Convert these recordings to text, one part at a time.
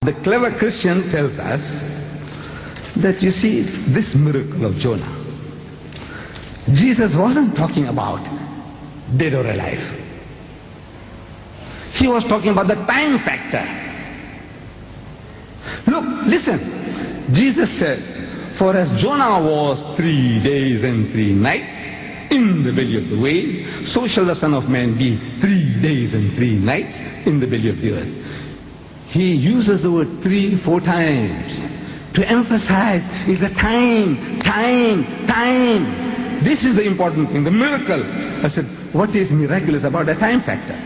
The clever Christian tells us that, you see, this miracle of Jonah, Jesus wasn't talking about dead or alive. He was talking about the time factor. Look, listen. Jesus says, for as Jonah was 3 days and 3 nights in the belly of the whale, so shall the Son of Man be 3 days and 3 nights in the belly of the earth. He uses the word 3, 4 times to emphasize is the time. This is the important thing, the miracle. I said, what is miraculous about a time factor?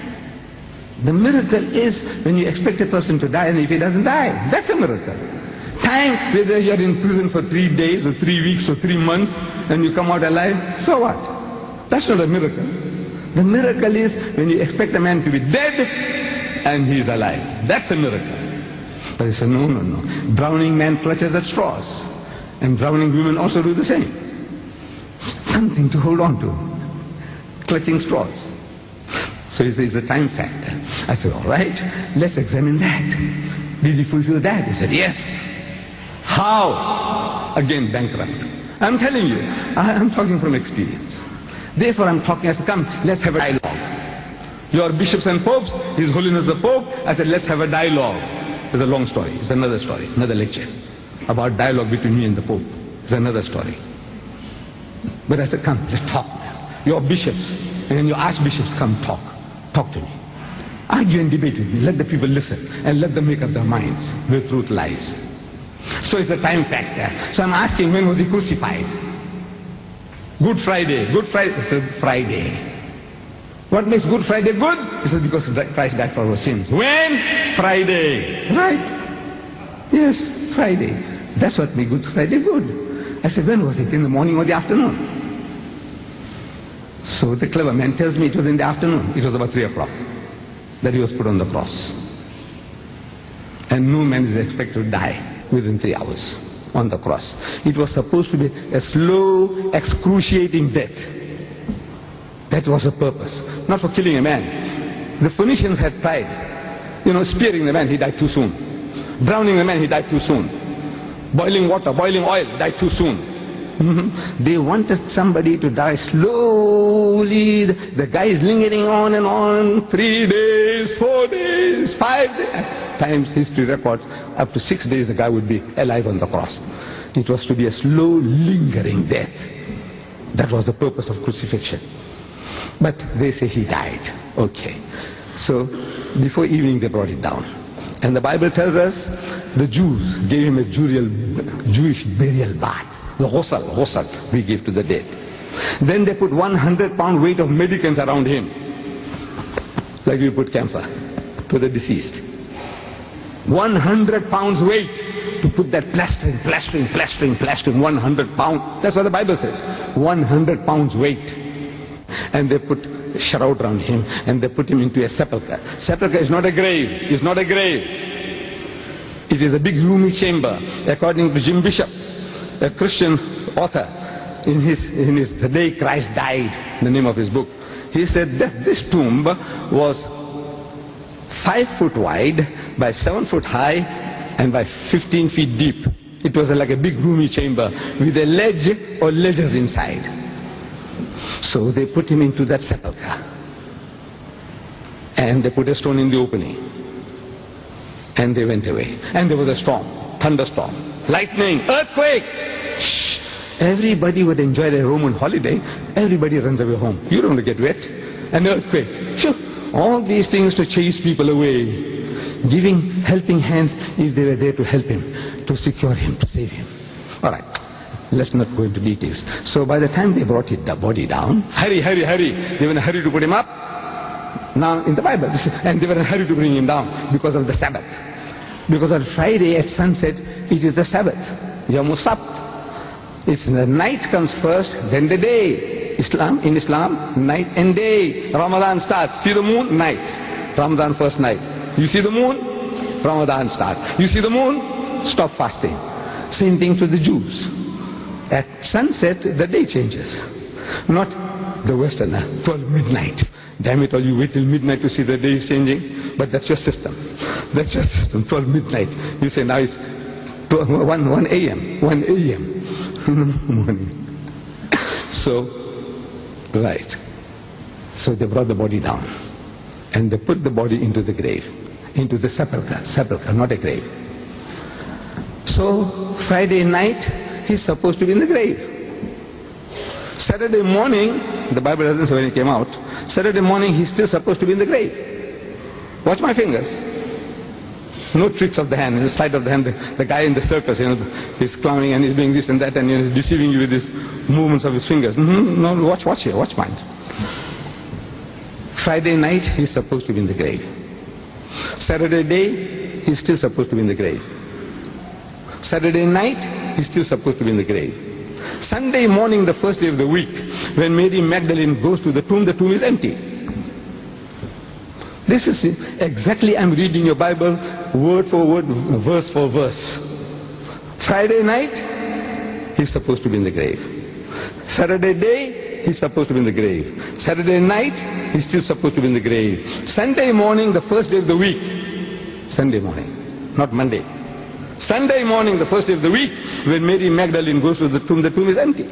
The miracle is when you expect a person to die and if he doesn't die, that's a miracle. Time, whether you're in prison for 3 days or 3 weeks or 3 months and you come out alive, so what? That's not a miracle. The miracle is when you expect a man to be dead and he's alive. That's a miracle. But he said, no. Drowning man clutches at straws. And drowning women also do the same. Something to hold on to. Clutching straws. So he says, the time factor. I said, all right, let's examine that. Did he fulfill that? He said, yes. How? Again, bankrupt. I'm telling you, I'm talking from experience. Therefore, I'm talking, I said, come, let's have a dialogue. Your bishops and popes, His Holiness the Pope, I said, let's have a dialogue. It's a long story. It's another story, another lecture about dialogue between me and the Pope. It's another story. But I said, come, let's talk now. Your bishops and your archbishops, come talk. Talk to me. Argue and debate with me. Let the people listen and let them make up their minds where truth lies. So it's the time factor. So I'm asking, when was He crucified? Good Friday. Good Friday. He said, Friday. What makes Good Friday good? He said, because Christ died for our sins. When? Friday. Right? Yes, Friday. That's what makes Good Friday good. I said, when was it? In the morning or the afternoon? So the clever man tells me it was in the afternoon. It was about 3 o'clock that He was put on the cross. And no man is expected to die within 3 hours on the cross. It was supposed to be a slow, excruciating death. That was the purpose. Not for killing a man. The Phoenicians had tried, spearing the man, he died too soon. Drowning the man, he died too soon. Boiling water, boiling oil, died too soon. They wanted somebody to die slowly. The guy is lingering on and on. 3 days, 4 days, 5 days. At times history records up to 6 days the guy would be alive on the cross. It was to be a slow, lingering death. That was the purpose of crucifixion. But they say He died. Okay. So before evening they brought it down. And the Bible tells us the Jews gave Him a Jewish burial bath. The ghusl we give to the dead. Then they put 100-pound weight of medicines around Him. Like we put camphor to the deceased. 100 pounds weight to put that plastering, 100 pounds. That's what the Bible says. 100 pounds weight. And they put a shroud around Him and they put Him into a sepulchre. Sepulchre is not a grave. It's not a grave. It is a big roomy chamber. According to Jim Bishop, a Christian author, in his The Day Christ Died, the name of his book, he said that this tomb was 5 foot wide by 7 foot high and by 15 feet deep. It was like a big roomy chamber with a ledge or ledges inside. So they put Him into that sepulchre. And they put a stone in the opening. And they went away. And there was a storm, thunderstorm, lightning, earthquake. Shh. Everybody would enjoy their Roman holiday. Everybody runs away home. You don't want to get wet. An earthquake. Sure. All these things to chase people away. Giving helping hands if they were there to help Him, to secure Him, to save Him. All right. Let's not go into details. So by the time they brought the body down, hurry. They were in a hurry to put Him up. Now in the Bible, and they were in a hurry to bring Him down because of the Sabbath. Because on Friday at sunset, it is the Sabbath. Yom Sabt. It's the night comes first, then the day. In Islam, night and day. Ramadan starts. See the moon? Night. Ramadan first night. You see the moon? Ramadan starts. You see the moon? Stop fasting. Same thing to the Jews. At sunset, the day changes. Not The Westerner, 12 midnight. Damn it all, you wait till midnight to see the day is changing. But that's your system. That's your system, 12 midnight. You say now it's 1 a.m. 1 a.m. So, right. So they brought the body down. And they put the body into the grave. Into the sepulchre, not a grave. So, Friday night, he's supposed to be in the grave. Saturday morning, the Bible doesn't say when he came out, Saturday morning he's still supposed to be in the grave. Watch my fingers. No tricks of the hand, the sleight of the hand. The guy in the circus, he's clowning and he's doing this and that and he's deceiving you with his movements of his fingers. No, watch here, watch mine. Friday night, he's supposed to be in the grave. Saturday day, he's still supposed to be in the grave. Saturday night, he's still supposed to be in the grave. Sunday morning, the first day of the week, when Mary Magdalene goes to the tomb is empty. This is exactly, I'm reading your Bible word for word, verse for verse. Friday night, he's supposed to be in the grave. Saturday day, he's supposed to be in the grave. Saturday night, he's still supposed to be in the grave. Sunday morning, the first day of the week, Sunday morning, not Monday. Sunday morning, the first day of the week, when Mary Magdalene goes to the tomb is empty.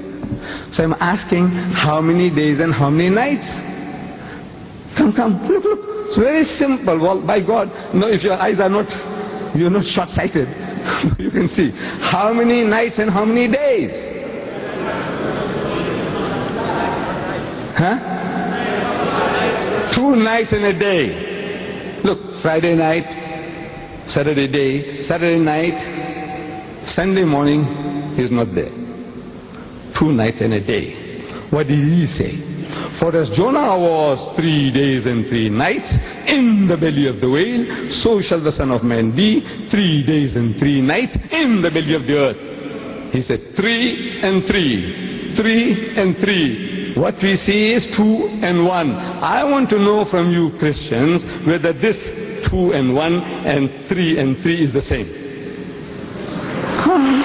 So I'm asking, how many days and how many nights? Come, look. It's very simple. Well, by God, if your eyes are not, you're not short-sighted, you can see. How many nights and how many days? Huh? 2 nights and a day. Look, Friday night, Saturday day, Saturday night, Sunday morning, he's not there. 2 nights and a day. What did he say? For as Jonah was 3 days and 3 nights in the belly of the whale, so shall the Son of Man be 3 days and 3 nights in the belly of the earth. He said 3 and 3. 3 and 3. What we see is 2 and 1. I want to know from you Christians whether this 2 and 1 and 3 and 3 is the same. Come.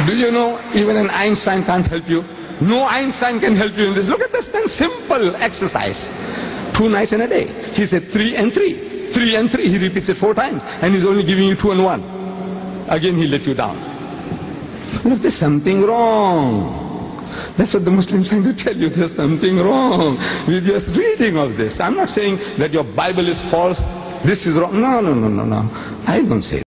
Do you know even an Einstein can't help you? No Einstein can help you in this. Look at this simple exercise. 2 nights and a day. He said 3 and 3. 3 and 3. He repeats it 4 times. And he's only giving you 2 and 1. Again he let you down. Look, there's something wrong. That's what the Muslims are trying to tell you. There's something wrong with your reading of this. I'm not saying that your Bible is false. This is wrong. No. I don't say